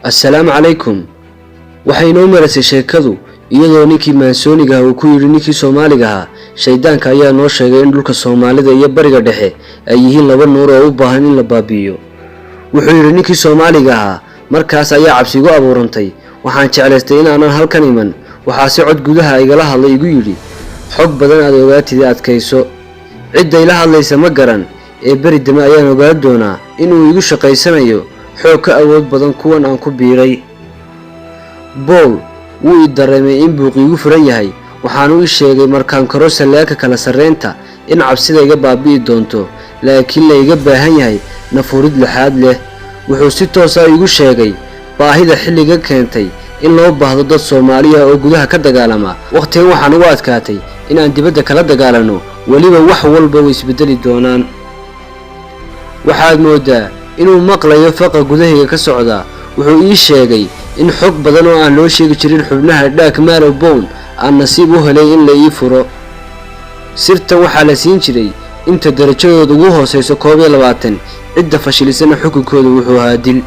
assalaamu calaykum. waxay noo marisay sheekadu iyadoo ninkii maansooniga uu ku yiri ninkii Soomaaliga ahaa shaydaanka ayaa noo sheegay in dhulka Soomaalida iyo bariga dhexe ay yihiin laba nuur oo u baahan in la baabiyo. wuxuu yiri ninkii Soomaaliga ahaa markaas ayaa cabsi igu abuurantay, waxaan jeclaystay in aanan halkan iman. waxaa si cod gudaha igala hadlay igu yiri xog badan aad ogaatid adkayso. cidda ila hadlaysa ma garan ee bari dama ayaan ogaan doonaa inuu igu shaqaysanayo xoog ka awood badan kuwan aan ku biiray. Paul wuu dareemay in buuqiigu furan yahay, waxaanu ii sheegay markaan karo salaaka kala sareenta in cabsida iga baabi'i doonto, laakiin la iga baahan yahay nafurid laxaad leh. wuxuu si toos ah igu sheegay baahida xilliga keentay in loo baahdo dad Soomaali ah oo gudaha ka dagaalama. waqtigan waxaan ugu adkaatay in aan dibadda kala dagaalano, waliba wax walba way isbedeli doonaan. waxaad moodaa inuu maqlayo faqa gudahayga ka socda. wuxuu ii sheegay in xog badan oo aan loo sheegi jirin xubnaha Dark Marrowbone aan nasiib u helay in la ii furo. sirtan waxaa la siin jiray inta darajadooda ugu hooseyso 21, cidda fashilisana xukunkooda wuxuu ahaa dil.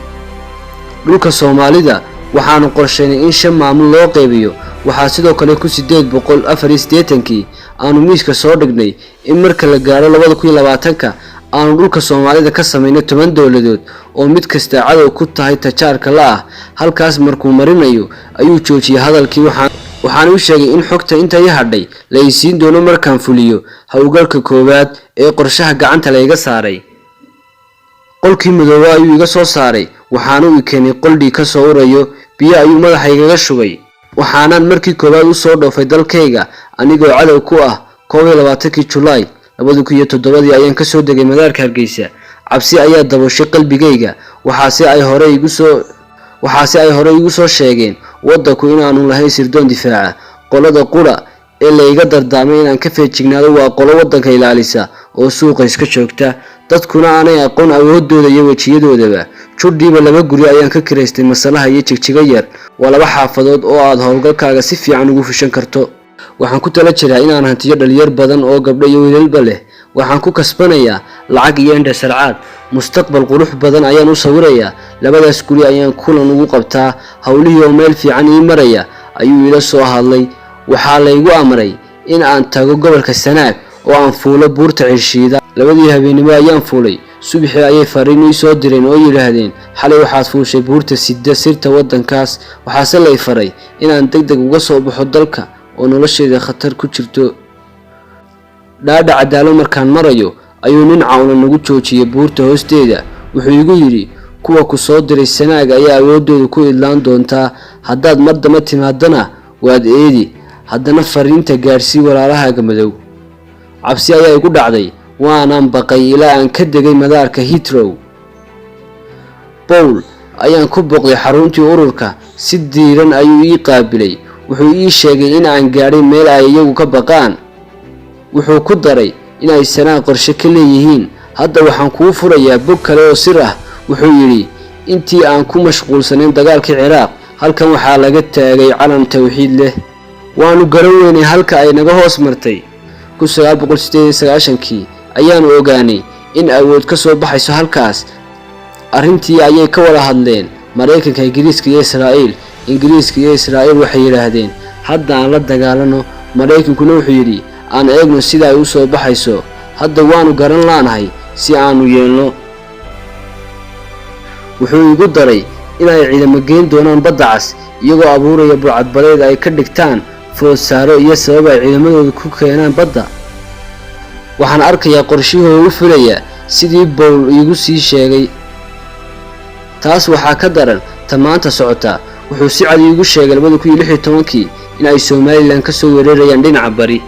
dhulka Soomaalida waxaanu qorsheynay in 5 maamul loo qaybiyo. waxaa sidoo kale ku 884 aanu miiska soo dhignay in marka la gaaro 2020 aanu dhulka Soomaalida ka sameeyno 10 dawladood oo mid kasta cadow ku tahay tajaarka la ah. halkaas markuu marinayo ayuu joojiyay hadalkii. waxaan u sheegay in xogta inta ay hadhay la isiin doono markaan fuliyo hawlgalka koowaad ee qorshaha gacanta la iga saaray. qolkii madooba ayuu iga soo saaray, waxaanu i keenay qoldii ka soo urayo biyo ayuu madaxayga shubay. waxaanan markii koowaad u soo dhoofay dalkayga anigoo cadow ku ah. 22 July 2007 ayaan ka soo degay madaarka Hargeysa. cabsi ayaa dabashay qalbigayga. waxaase ay hore igu soo sheegeen wadanku inaanu lahayn sirdoon difaaca. qolada qura ee la iga dardaamay inaan ka feejignaado waa qolo wadanka ilaalisa oo suuqa iska joogta, dadkuna aanay aqoon awoodooda iyo wajiyadoodaba. judhiiba 2 guri ayaan ka kireystay masalaha iyo jigjiga yar. waa 2 xaafadood oo aad howlgalkaaga si fiican ugu fushan karto. waxaan ku tala jiraa inaan hantiyo dhalinyar badan oo gabdho iyo wiilba leh. waxaan ku kasbanayaa lacag iyo indha sarcaad. mustaqbal qurux badan ayaan u sawirayaa. 2daas guri ayaan kulan ugu qabtaa. hawlihii oo meel fiican ii maraya ayuu ila soo hadlay. waxaa la igu amray in aan tago gobolka Sanaag oo aan fuulo buurta Cirshiida. 2dii habeenimo ayaan fuulay. subaxii ayay fariin ii soo direen oo yiraahdeen xalay waxaad fuushay buurta Sida sirta wadankaas. waxaase la faray in aan degdeg uga soo baxo dalka oo nolosheeda khatar ku jirto. dhaadha cadaalo markaan marayo ayuu nin caawna nagu joojiyay buurta hoosteeda. wuxuu igu yiri kuwa ku soo diray Sanaag ayaa awoodooda ku idlaan doontaa. haddaad mar dama timaadana waad eedi. haddana fariinta gaarsii walaalahaaga madow. cabsi ayaa igu dhacday, waanaan baqay ilaa aan ka degay madaarka Heathrow. Paul ayaan ku booqday xaruntii ururka. si diiran ayuu ii qaabilay. wuxuu ii sheegay in aan gaaray meel ay iyagu ka baqaan. wuxuu ku daray in ay Sanaag qorshe ka leeyihiin. hadda waxaan kuu furayaa bog kale oo sir ah. wuxuu yiri intii aan ku mashquulsanayn dagaalkii Ciraaq, halkan waxaa laga taagay calan tawxiid leh. waanu garan weynay halka ay naga hoos martay. 1998 ayaanu ogaanay in awood ka soo baxayso halkaas. arrintii ayay ka wada hadleen Mareykanka, Ingiriiska iyo Israa'iil. Ingiriiska iyo Israa'iil waxay yiraahdeen hadda aan la dagaalano. Mareykankuna wuxuu yiri aan eegno sida ay u soo baxayso. hadda waanu garan laanahay si aanu yeelno. wuxuu igu daray in ay ciidamo geyn doonaan badda cas, iyagoo abuuraya bucadbadeed ay ka dhigtaan foosaro iyo sabab ay ciidamadooda ku keenaan badda. waxaan arkayaa qorshihooda u fulaya sidii Paul igu sii sheegay. taas waxaa ka daran tamaanta socota. wuxuu si cad igu sheegay 2016 in ay Somaliland ka soo weerarayaan dhinaca bari.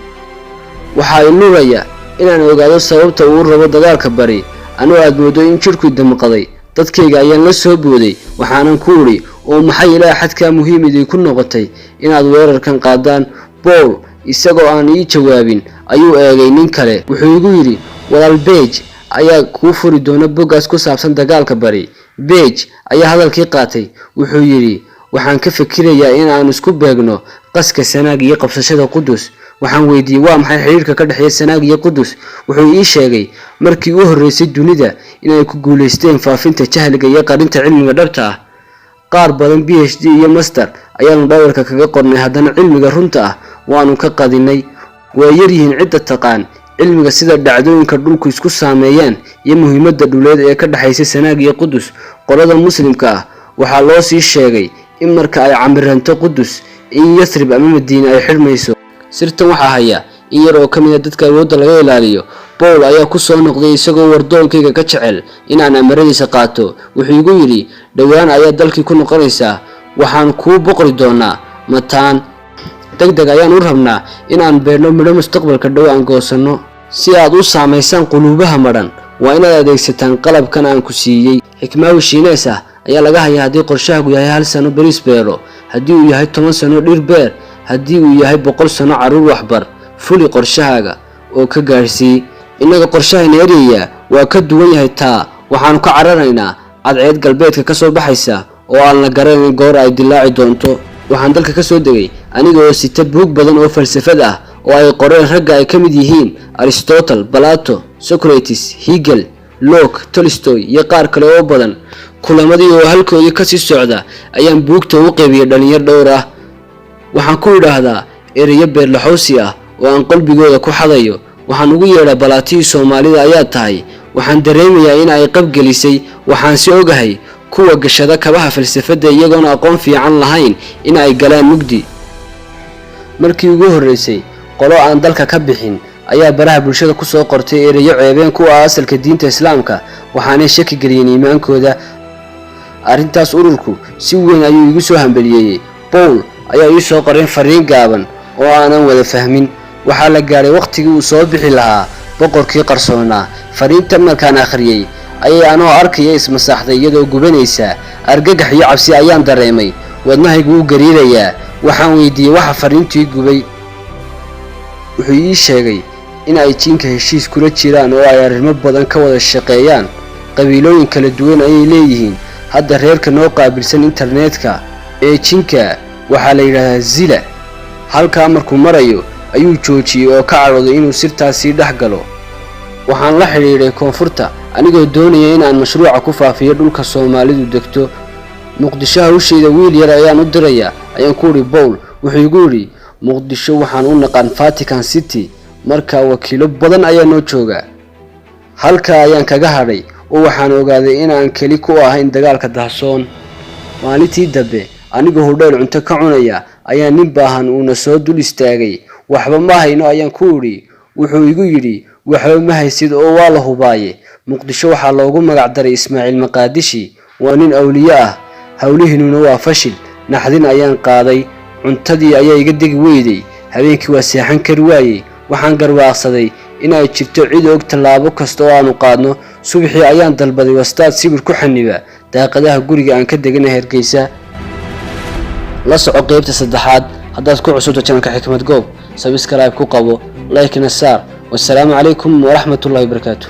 waxaa ii nuraya inaan ogaado sababta uu rabo dagaalka bari. anoo aad moodo in jirku damqaday. dadkayga ayaan la soo booday. waxaanan ku uri oo maxay ilaa xadka muhiimada ku noqotay inaad weerarkan qaadaan. Paul isagoo aan ii jawaabin ayuu eegay nin kale. wuxuu igu yiri walaal Page ayaa ku furi doona bogaas ku saabsan dagaalka bari. Page ayaa hadalkii qaatay. wuxuu yiri waxaan ka fikirayaa in aan isku beegno qaska Sanaag iyo qabsashada Qudus. waxaan weydiiyay waa maxay xiriirka ka dhaxeeya Sanaag iyo Qudus. wuxuu ii sheegay markii uu horeysay dunida in ay ku guuleysteen faafinta jahliga iyo qarinta cilmiga dhabta ah. qaar badan PhD iyo master ayaanu dhawarka kaga qornay, haddana cilmiga runta ah waanu ka qadinay. way yar yihiin cidda taqaan cilmiga sida dhacdooyinka dhulku isku saameeyaan iyo muhiimadda dhuleed ee ka dhaxaysa Sanaag iyo Qudus. qolada muslimka ah waxaa loo sii sheegay in marka ay camiranto Qudus in Yathrib ama Madiina ay xirmayso. sirtan waxaa haya in yar oo kamid ah dadka awoodda laga ilaaliyo. Paul ayaa ku soo noqday isagoo wardoonkayga ka jecel inaan amaradiisa qaato. wuxuu igu yiri, dhawaan ayaa dalkii ku noqonaysaa, waxaan kuu boqori doonaa mataan degdeg ayaan u rabnaa inaan beerno midho mustaqbalka dhow aan goosano. si aad u saameysaan quluubaha madhan waa inaad adeegsataan qalabkan aan ku siiyey. xikmaawi shiineys ah ayaa laga hayaa haddii qorshahaagu yahay 1 sano bariis beero, haddii uu yahay 10 sano dhir beer, haddii uu yahay 100 sano caruur waxbar. fuli qorshahaaga oo ka gaarsii. innaga qorshahayna eraya waa ka duwan yahay taa. waxaanu ka cararaynaa cadceed galbeedka ka soo baxaysa oo aan la garanayn goor ay dilaaci doonto. waxaan dalka ka soo degay aniga oo sita buug badan oo falsafad ah oo ay qoreen ragga ay ka mid yihiin Aristotle, Plato, Socrates, Hegel, Locke, Tolstoy iyo qaar kale oo badan. kulamadii oo halkoodii ka sii socda ayaan buugta u qaybiyay dhalinyar dhowr ah. waxaan ku idhaahdaa erayo beerlaxowsi ah oo aan qalbigooda ku xadayo. waxaan ugu yeedhaa balaatii Soomaalida ayaa tahay. waxaan dareemayaa in ay qabgelisay. waxaan si ogahay kuwa gashada kabaha falsafada iyagoon aqoon fiican lahayn in ay galaan mugdi. markii ugu horeysay qolo aan dalka ka bixin ayaa baraha bulshada ku soo qortay erayo ceebeen kuwa asalka diinta Islaamka, waxaanay shaki geliyeen iimaankooda. arrintaas ururku si weyn ayuu igu soo hambeliyay. Paul ayaa ii soo qoray fariin gaaban oo aanan wada fahmin. waxaa la gaaray waqtigii uu soo bixi lahaa boqorkii qarsoonaa. fariinta markaan akhriyay ayay anoo arkaya ismasaxday iyadoo gubanaysa. argagax iyo cabsi ayaan dareemay. wadnahaygu u gariirayaa. waxaan weydiiyay waxa fariintii gubay. wuxuu ii sheegay in ay jinka heshiis kula jiraan oo ay arrimo badan ka wada shaqeeyaan. qabiilooyin kala duwan ayay leeyihiin. hadda reerka noo qaabilsan internetka ee jinka waxaa la yiraahdaa Zila. halka markuu marayo ayuu joojiyay oo ka carooday inuu sirtaasi dhex galo. waxaan la xiriiray koonfurta anigoo doonaya in aan mashruuca ku faafiyo dhulka Soomaalidu degto. Muqdisho hawsheeda wiil yar ayaan u dirayaa ayaan ku iri Paul. wuxuu igu yiri, Muqdisho waxaan u naqaan Vatican City, marka wakiilo badan ayaa noo jooga. halka ayaan kaga hadhay oo waxaan ogaaday in aan keli ku ahayn dagaalka dahsoon. maalintii dambe anigoo hodheel cunto ka cunaya ayaa nin baahan uuna soo dul istaagay. waxba ma hayno ayaan ku iri. wuxuu igu yiri, waxba ma haysid oo waa la hubaaye. Muqdisho waxaa loogu magac daray Ismaaciil Maqaadishi. waa nin awliyo ah. hawlihiinuna waa fashil. naxdin ayaan qaaday. cuntadii ayaa iga degi weyday. habeenkii waa seexan kari waayay. waxaan garwaaqsaday in ay jirto cid og tallaabo kasta oo aanu qaadno. subaxii ayaan dalbaday wastaad sibir ku xaniba daaqadaha guriga aan ka deganay Hargeysa. la soco qaybta 3aad haddaad ku cusubto channelka Xikmad Goob. subscribe ku qabo, like na saar. والسلام عليكم ورحمة الله وبركاته.